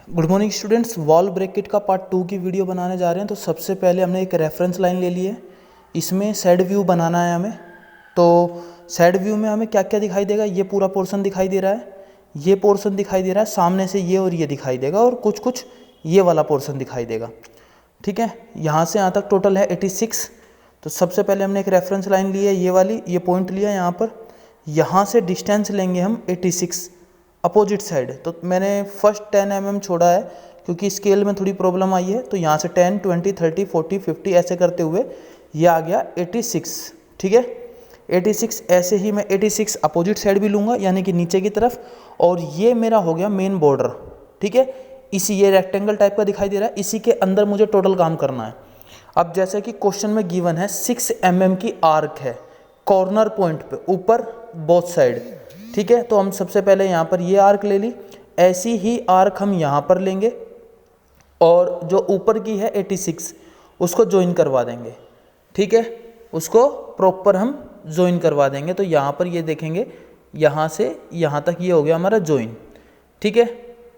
Good morning students, wall bracket का part 2 की video बनाने जा रहे हैं। तो सबसे पहले हमने एक रेफरेंस लाइन ले ली है, इसमें साइड व्यू बनाना है हमें। तो साइड व्यू में हमें क्या क्या दिखाई देगा, ये पूरा पोर्शन दिखाई दे रहा है, ये पोर्शन दिखाई दे रहा है, सामने से ये और ये दिखाई देगा, और कुछ कुछ ये वाला पोर्शन दिखाई देगा। ठीक है, यहाँ से यहाँ तक टोटल है 86। तो सबसे पहले हमने एक रेफरेंस लाइन ली है, ये वाली, ये पॉइंट लिया यहाँ पर। यहाँ से डिस्टेंस लेंगे हम 86 अपोजिट साइड। तो मैंने फर्स्ट 10 mm छोड़ा है क्योंकि स्केल में थोड़ी प्रॉब्लम आई है। तो यहाँ से 10, 20, 30, 40, 50 ऐसे करते हुए ये आ गया 86। ठीक है, 86। ऐसे ही मैं 86 अपोजिट साइड भी लूँगा, यानी कि नीचे की तरफ, और ये मेरा हो गया मेन बॉर्डर। ठीक है, इसी ये रेक्टेंगल टाइप का दिखाई दे रहा है, इसी के अंदर मुझे टोटल काम करना है। अब जैसे कि क्वेश्चन में गिवन है 6 mm की आर्क है कॉर्नर पॉइंट पे ऊपर बोथ साइड। ठीक है, तो हम सबसे पहले यहाँ पर ये आर्क ले ली, ऐसी ही आर्क हम यहाँ पर लेंगे और जो ऊपर की है 86 उसको ज्वाइन करवा देंगे। ठीक है, उसको प्रॉपर हम ज्वाइन करवा देंगे। तो यहाँ पर ये देखेंगे, यहाँ से यहाँ तक ये हो गया हमारा ज्वाइन। ठीक है,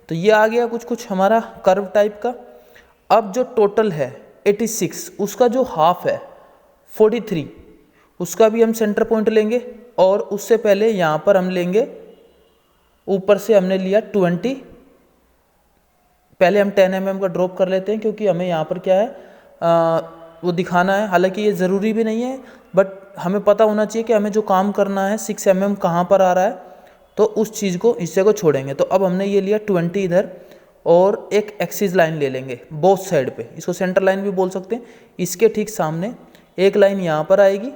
तो ये आ गया कुछ कुछ हमारा कर्व टाइप का। अब जो टोटल है 86, उसका जो हाफ है 43, उसका भी हम सेंटर पॉइंट लेंगे, और उससे पहले यहाँ पर हम लेंगे, ऊपर से हमने लिया 20। पहले हम 10 mm का ड्रॉप कर लेते हैं क्योंकि हमें यहाँ पर क्या है वो दिखाना है। हालांकि ये ज़रूरी भी नहीं है, बट हमें पता होना चाहिए कि हमें जो काम करना है 6 mm कहाँ पर आ रहा है, तो उस चीज़ को, हिस्से को छोड़ेंगे। तो अब हमने ये लिया 20 इधर, और एक एक्सिस लाइन ले लेंगे बोथ साइड पे, इसको सेंटर लाइन भी बोल सकते हैं। इसके ठीक सामने एक लाइन यहाँ पर आएगी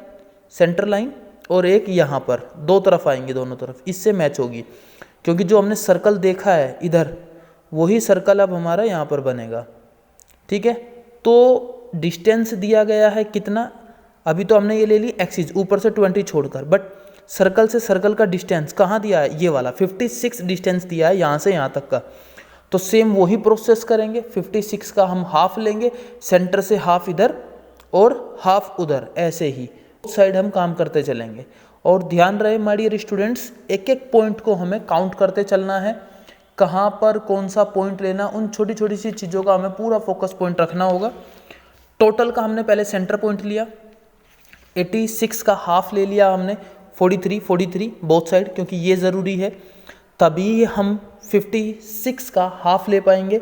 सेंटर लाइन, और एक यहाँ पर, दो तरफ आएंगे, दोनों तरफ इससे मैच होगी, क्योंकि जो हमने सर्कल देखा है इधर वही सर्कल अब हमारा यहाँ पर बनेगा। ठीक है, तो डिस्टेंस दिया गया है कितना, अभी तो हमने ये ले ली एक्सिस ऊपर से 20 छोड़कर, बट सर्कल से सर्कल का डिस्टेंस कहाँ दिया है, ये वाला 56 डिस्टेंस दिया है यहाँ से यहाँ तक का। तो सेम वही प्रोसेस करेंगे, 56 का हम हाफ लेंगे, सेंटर से हाफ इधर और हाफ उधर, ऐसे ही साइड हम काम करते चलेंगे। और ध्यान रहे माय डियर स्टूडेंट्स, एक एक पॉइंट को हमें काउंट करते चलना है, कहाँ पर कौन सा पॉइंट लेना, उन छोटी छोटी सी चीज़ों का हमें पूरा फोकस पॉइंट रखना होगा। टोटल का हमने पहले सेंटर पॉइंट लिया, 86 का हाफ ले लिया हमने, 43 बोथ साइड, क्योंकि ये ज़रूरी है, तभी हम 56 का हाफ ले पाएंगे।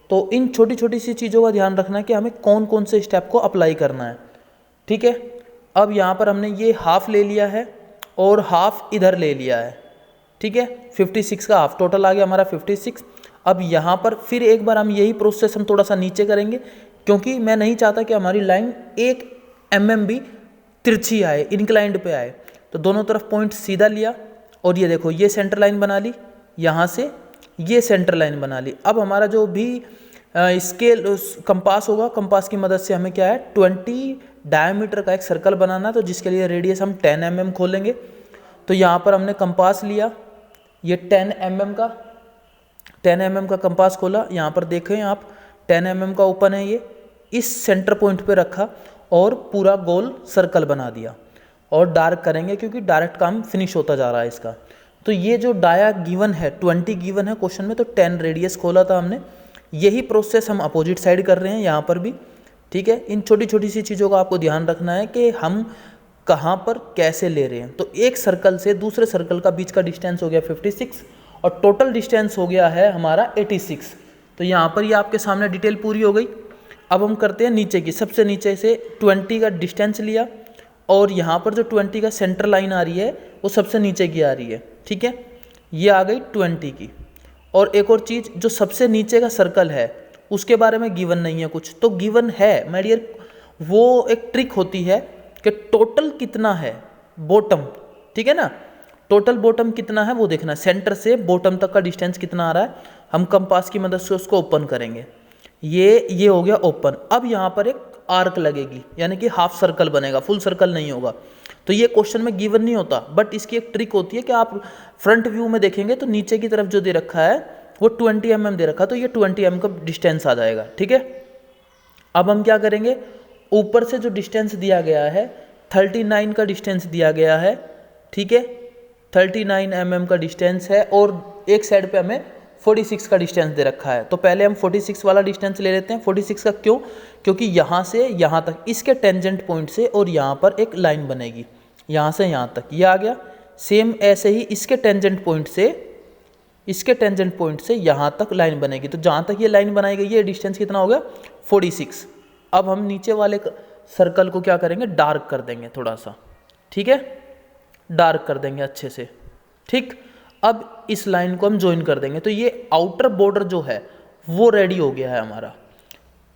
तो इन छोटी छोटी सी चीज़ों का ध्यान रखना है कि हमें कौन कौन से स्टेप को अप्लाई करना है। ठीक है, अब यहाँ पर हमने ये हाफ ले लिया है और हाफ इधर ले लिया है। ठीक है, 56 का हाफ टोटल आ गया हमारा 56। अब यहाँ पर फिर एक बार हम यही प्रोसेस हम थोड़ा सा नीचे करेंगे, क्योंकि मैं नहीं चाहता कि हमारी लाइन 1 mm भी तिरछी आए, इंक्लाइंड पे आए। तो दोनों तरफ पॉइंट सीधा लिया, और ये देखो ये सेंटर लाइन बना ली, यहाँ से ये सेंटर लाइन बना ली। अब हमारा जो भी स्केल कंपास होगा, कंपास की मदद से हमें क्या है 20 डायमीटर का एक सर्कल बनाना, तो जिसके लिए रेडियस हम 10 mm खोलेंगे। तो यहाँ पर हमने कंपास लिया, ये 10 mm का कंपास खोला, यहाँ पर देखें आप 10 mm का ओपन है, ये इस सेंटर पॉइंट पे रखा और पूरा गोल सर्कल बना दिया। और डार्क करेंगे क्योंकि डायरेक्ट काम फिनिश होता जा रहा है इसका। तो ये जो डाया गिवन है 20 गिवन है क्वेश्चन में, तो 10 रेडियस खोला था हमने। यही प्रोसेस हम अपोजिट साइड कर रहे हैं यहाँ पर भी। ठीक है, इन छोटी छोटी सी चीज़ों का आपको ध्यान रखना है कि हम कहाँ पर कैसे ले रहे हैं। तो एक सर्कल से दूसरे सर्कल का बीच का डिस्टेंस हो गया 56, और टोटल डिस्टेंस हो गया है हमारा 86। तो यहाँ पर ये आपके सामने डिटेल पूरी हो गई। अब हम करते हैं नीचे की, सबसे नीचे से 20 का डिस्टेंस लिया, और यहाँ पर जो 20 का सेंटर लाइन आ रही है वो सबसे नीचे की आ रही है। ठीक है, ये आ गई 20 की। और एक और चीज़, जो सबसे नीचे का सर्कल है उसके बारे में गिवन नहीं है कुछ, तो गिवन है माय डियर, वो एक ट्रिक होती है कि टोटल कितना है बॉटम। ठीक है ना, टोटल बॉटम कितना है वो देखना, सेंटर से बॉटम तक का डिस्टेंस कितना आ रहा है, हम कंपास की मदद से उसको ओपन करेंगे। ये हो गया ओपन। अब यहाँ पर एक आर्क लगेगी, यानी कि हाफ सर्कल बनेगा, फुल सर्कल नहीं होगा। तो ये क्वेश्चन में गिवन नहीं होता, बट इसकी एक ट्रिक होती है कि आप फ्रंट व्यू में देखेंगे तो नीचे की तरफ जो दे रखा है वो 20 mm दे रखा, तो ये 20 mm का डिस्टेंस आ जाएगा। ठीक है, अब हम क्या करेंगे, ऊपर से जो डिस्टेंस दिया गया है 39 का डिस्टेंस दिया गया है। ठीक है, 39 mm का डिस्टेंस है, और एक साइड पे हमें 46 का डिस्टेंस दे रखा है। तो पहले हम 46 वाला डिस्टेंस ले लेते हैं। 46 का क्यों? क्योंकि यहाँ से यहाँ तक इसके टेंजेंट पॉइंट से और यहाँ पर एक लाइन बनेगी, यहाँ से यहाँ तक ये आ गया। सेम ऐसे ही इसके टेंजेंट पॉइंट से यहाँ तक लाइन बनेगी। तो जहाँ तक ये लाइन बनाई गई है, ये डिस्टेंस कितना हो गया? 46। अब हम नीचे वाले सर्कल को क्या करेंगे? डार्क कर देंगे थोड़ा सा, ठीक है, डार्क कर देंगे अच्छे से, ठीक। अब इस लाइन को हम ज्वाइन कर देंगे, तो ये आउटर बॉर्डर जो है वो रेडी हो गया है हमारा,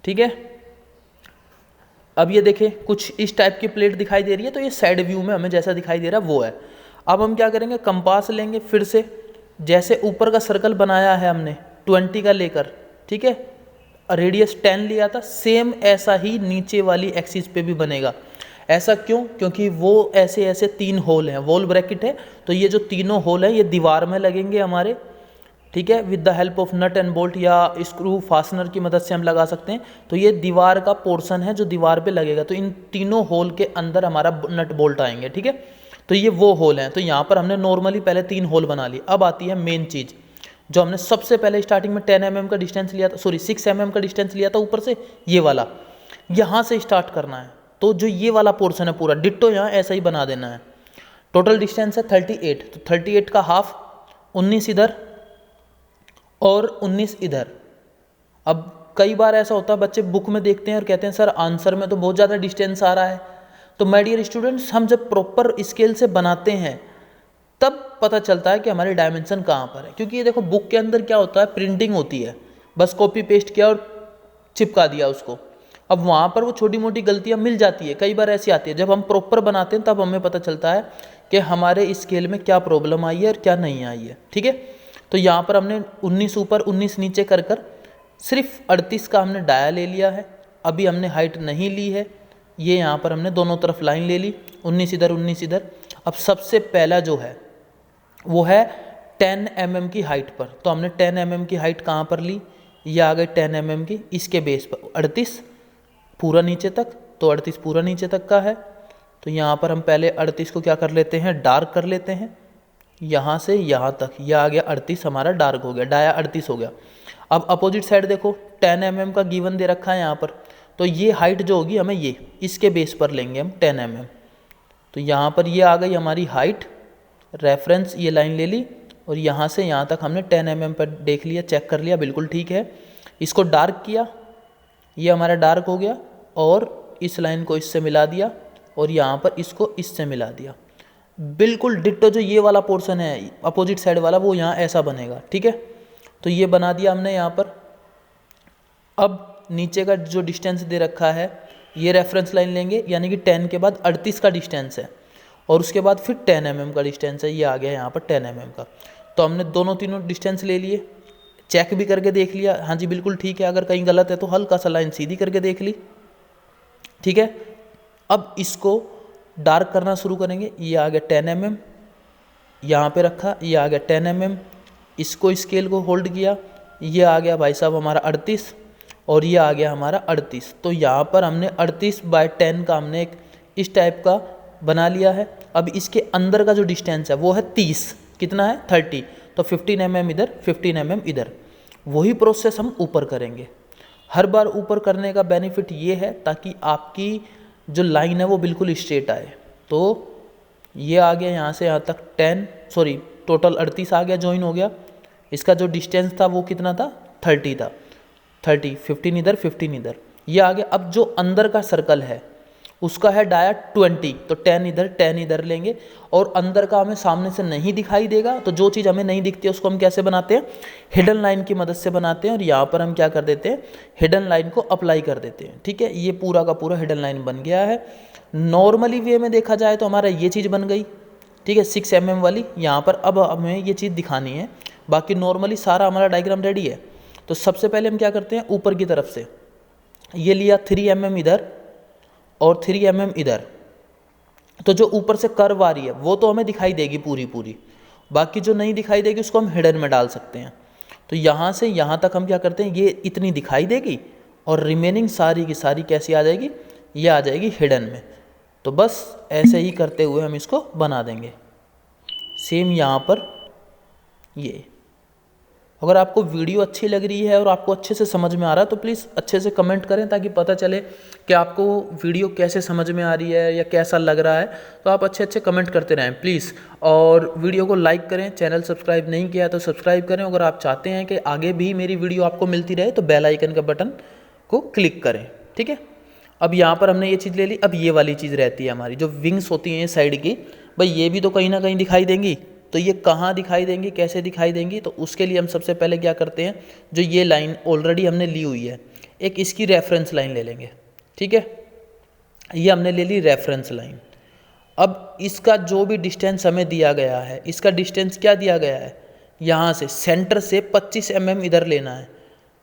ठीक है। अब ये देखें कुछ इस टाइप की प्लेट दिखाई दे रही है, तो ये साइड व्यू में हमें जैसा दिखाई दे रहा है वो है। अब हम क्या करेंगे? कंपास लेंगे फिर से, जैसे ऊपर का सर्कल बनाया है हमने 20 का लेकर, ठीक है, रेडियस 10 लिया था, सेम ऐसा ही नीचे वाली एक्सिस पे भी बनेगा। ऐसा क्यों? क्योंकि वो ऐसे ऐसे 3 होल हैं, वॉल ब्रैकेट है, तो ये जो तीनों होल हैं ये दीवार में लगेंगे हमारे, ठीक है, with the help of nut and bolt या स्क्रू फास्टनर की मदद से हम लगा सकते हैं। तो ये दीवार का पोर्शन है जो दीवार पे लगेगा, तो इन तीनों होल के अंदर हमारा नट बोल्ट आएंगे, ठीक है। तो ये वो होल हैं। तो यहाँ पर हमने नॉर्मली पहले 3 होल बना लिए। अब आती है मेन चीज़, जो हमने सबसे पहले स्टार्टिंग में 10 mm का डिस्टेंस लिया था, सॉरी 6 mm का डिस्टेंस लिया था ऊपर से, ये वाला यहाँ से स्टार्ट करना है। तो जो ये वाला पोर्शन है पूरा डिट्टो यहाँ ऐसा ही बना देना है। टोटल डिस्टेंस है 38, तो 38 का हाफ 19 इधर और 19 इधर। अब कई बार ऐसा होता है बच्चे बुक में देखते हैं और कहते हैं सर आंसर में तो बहुत ज़्यादा डिस्टेंस आ रहा है। तो माय डियर स्टूडेंट्स, हम जब प्रॉपर स्केल से बनाते हैं तब पता चलता है कि हमारी डायमेंशन कहाँ पर है। क्योंकि ये देखो बुक के अंदर क्या होता है, प्रिंटिंग होती है, बस कॉपी पेस्ट किया और चिपका दिया उसको। अब वहाँ पर वो छोटी मोटी गलतियाँ मिल जाती है, कई बार ऐसी आती है। जब हम प्रॉपर बनाते हैं तब हमें पता चलता है कि हमारे स्केल में क्या प्रॉब्लम आई है और क्या नहीं आई है, ठीक है। तो यहाँ पर हमने 19 ऊपर 19 नीचे कर सिर्फ 38 का हमने डाया ले लिया है। अभी हमने हाइट नहीं ली है, ये यहाँ पर हमने दोनों तरफ लाइन ले ली, 19 इधर 19 इधर। अब सबसे पहला जो है वो है 10 mm की हाइट पर। तो हमने 10 mm की हाइट कहाँ पर ली? ये आ गई 10 mm की, इसके बेस पर 38 पूरा नीचे तक, तो 38 पूरा नीचे तक का है। तो यहाँ पर हम पहले 38 को क्या कर लेते हैं? डार्क कर लेते हैं, यहाँ से यहाँ तक। ये आ गया 38 हमारा डार्क हो गया, डाया 38 हो गया। अब अपोजिट साइड देखो 10 mm का गिवन दे रखा है यहाँ पर, तो ये हाइट जो होगी हमें ये इसके बेस पर लेंगे हम 10 mm। तो यहाँ पर ये आ गई हमारी हाइट, रेफरेंस ये लाइन ले ली और यहाँ से यहाँ तक हमने 10 mm पर देख लिया, चेक कर लिया, बिल्कुल ठीक है। इसको डार्क किया, ये हमारा डार्क हो गया, और इस लाइन को इससे मिला दिया और यहाँ पर इसको इससे मिला दिया। बिल्कुल डिट्टो जो ये वाला पोर्शन है अपोजिट साइड वाला वो यहाँ ऐसा बनेगा, ठीक है। तो ये बना दिया हमने यहाँ पर। अब नीचे का जो डिस्टेंस दे रखा है ये रेफरेंस लाइन लेंगे, यानी कि 10 के बाद 38 का डिस्टेंस है और उसके बाद फिर 10 mm का डिस्टेंस है, ये आ गया यहाँ पर 10 mm का। तो हमने दोनों तीनों डिस्टेंस ले लिए, चेक भी करके देख लिया, हाँ जी बिल्कुल ठीक है। अगर कहीं गलत है तो हल्का सा लाइन सीधी करके देख ली, ठीक है। अब इसको डार्क करना शुरू करेंगे। ये आ गया 10 mm, यहाँ पे रखा, ये आ गया 10 mm, इसको स्केल को होल्ड किया, ये आ गया भाई साहब हमारा 38 और ये आ गया हमारा 38। तो यहाँ पर हमने 38/10 का हमने एक इस टाइप का बना लिया है। अब इसके अंदर का जो डिस्टेंस है वो है 30, कितना है 30, तो 15 mm इधर 15 mm इधर। वही प्रोसेस हम ऊपर करेंगे। हर बार ऊपर करने का बेनिफिट ये है ताकि आपकी जो लाइन है वो बिल्कुल स्ट्रेट आए। तो ये आ गया यहाँ से यहाँ तक टोटल 38 आ गया, ज्वाइन हो गया। इसका जो डिस्टेंस था वो कितना था? 30 था, 30, 15 इधर 15 इधर, ये आ गया। अब जो अंदर का सर्कल है उसका है डाया 20, तो 10 इधर लेंगे और अंदर का हमें सामने से नहीं दिखाई देगा। तो जो चीज़ हमें नहीं दिखती है उसको हम कैसे बनाते हैं? हिडन लाइन की मदद से बनाते हैं। और यहाँ पर हम क्या कर देते हैं? हिडन लाइन को अप्लाई कर देते हैं, ठीक है। ये पूरा का पूरा हिडन लाइन बन गया है। नॉर्मली वे में देखा जाए तो हमारा ये चीज़ बन गई, ठीक है, 6 mm वाली। यहाँ पर अब हमें ये चीज़ दिखानी है, बाकी नॉर्मली सारा हमारा डायग्राम रेडी है। तो सबसे पहले हम क्या करते हैं? ऊपर की तरफ से ये लिया 3 mm इधर और 3 mm इधर। तो जो ऊपर से कर्व आ रही है वो तो हमें दिखाई देगी पूरी, बाकी जो नहीं दिखाई देगी उसको हम हिडन में डाल सकते हैं। तो यहाँ से यहाँ तक हम क्या करते हैं? ये इतनी दिखाई देगी और रिमेनिंग सारी की सारी कैसी आ जाएगी? ये आ जाएगी हिडन में। तो बस ऐसे ही करते हुए हम इसको बना देंगे। सेम यहाँ पर ये अगर आपको वीडियो अच्छी लग रही है और आपको अच्छे से समझ में आ रहा है तो प्लीज़ अच्छे से कमेंट करें, ताकि पता चले कि आपको वीडियो कैसे समझ में आ रही है या कैसा लग रहा है। तो आप अच्छे अच्छे कमेंट करते रहें प्लीज़, और वीडियो को लाइक करें। चैनल सब्सक्राइब नहीं किया है तो सब्सक्राइब करें। अगर आप चाहते हैं कि आगे भी मेरी वीडियो आपको मिलती रहे तो बेल आइकन का बटन को क्लिक करें, ठीक है। अब यहाँ पर हमने ये चीज़ ले ली। अब ये वाली चीज़ रहती है हमारी, जो विंग्स होती हैं साइड की, भाई ये भी तो कहीं ना कहीं दिखाई देंगी। तो ये कहाँ दिखाई देंगी, कैसे दिखाई देंगी, तो उसके लिए हम सबसे पहले क्या करते हैं, जो ये लाइन ऑलरेडी हमने ली हुई है, एक इसकी रेफरेंस लाइन ले लेंगे, ठीक है। ये हमने ले ली रेफरेंस लाइन। अब इसका जो भी डिस्टेंस हमें दिया गया है, इसका डिस्टेंस क्या दिया गया है, यहाँ से सेंटर से 25 mm इधर लेना है।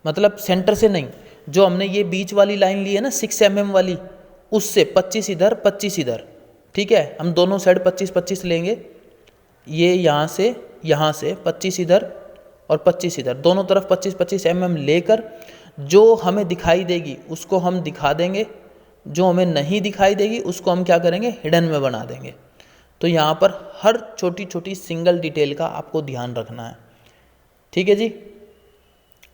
मतलब सेंटर से नहीं, जो हमने ये बीच वाली लाइन ली है ना 6 mm वाली, उससे 25 इधर 25 इधर, ठीक है। हम दोनों साइड 25-25 लेंगे। ये यहाँ से 25 इधर और 25 इधर, दोनों तरफ 25-25 mm लेकर जो हमें दिखाई देगी उसको हम दिखा देंगे, जो हमें नहीं दिखाई देगी उसको हम क्या करेंगे, हिडन में बना देंगे। तो यहाँ पर हर छोटी छोटी सिंगल डिटेल का आपको ध्यान रखना है, ठीक है जी।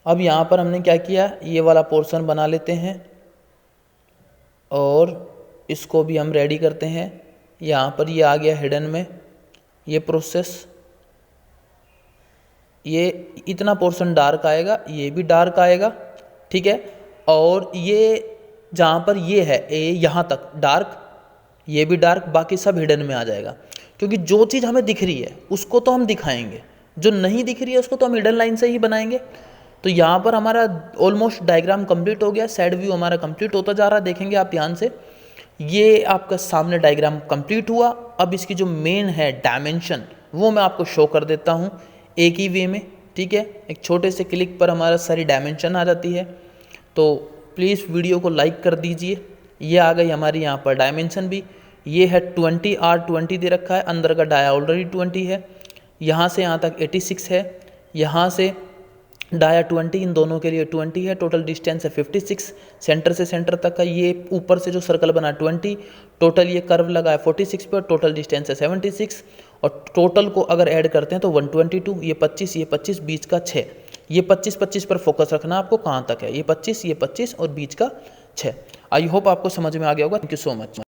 अब यहाँ पर हमने क्या किया, ये वाला पोर्शन बना लेते हैं और इसको भी हम रेडी करते हैं। यहाँ पर ये आ गया हिडन में, ये प्रोसेस, ये इतना पोर्शन डार्क आएगा, ये भी डार्क आएगा, ठीक है। और ये जहाँ पर ये है यहाँ तक डार्क, ये भी डार्क, बाकी सब हिडन में आ जाएगा। क्योंकि जो चीज़ हमें दिख रही है उसको तो हम दिखाएंगे, जो नहीं दिख रही है उसको तो हम हिडन लाइन से ही बनाएंगे। तो यहाँ पर हमारा ऑलमोस्ट डायग्राम कंप्लीट हो गया, साइड व्यू हमारा कंप्लीट होता जा रहा है। देखेंगे आप ध्यान से, ये आपका सामने डायग्राम कंप्लीट हुआ। अब इसकी जो मेन है डायमेंशन, वो मैं आपको शो कर देता हूँ एक ही वे में, ठीक है। एक छोटे से क्लिक पर हमारा सारी डायमेंशन आ जाती है। तो प्लीज़ वीडियो को लाइक कर दीजिए। ये आ गई हमारी यहाँ पर डायमेंशन भी, ये है 20R20 दे रखा है, अंदर का डाया ऑलरेडी 20 है, यहाँ से यहाँ तक 86 है, यहाँ से डाया 20, इन दोनों के लिए 20 है। टोटल डिस्टेंस है 56, सेंटर से सेंटर तक का। ये ऊपर से जो सर्कल बना 20, टोटल ये कर्व लगा है 46 पे, टोटल डिस्टेंस है 76। और टोटल को अगर ऐड करते हैं तो 122, ये 25 बीच का 6। ये 25 पर फोकस रखना आपको, कहाँ तक है, ये 25 और बीच का 6। आई होप आपको समझ में आ गया होगा। Thank you so much.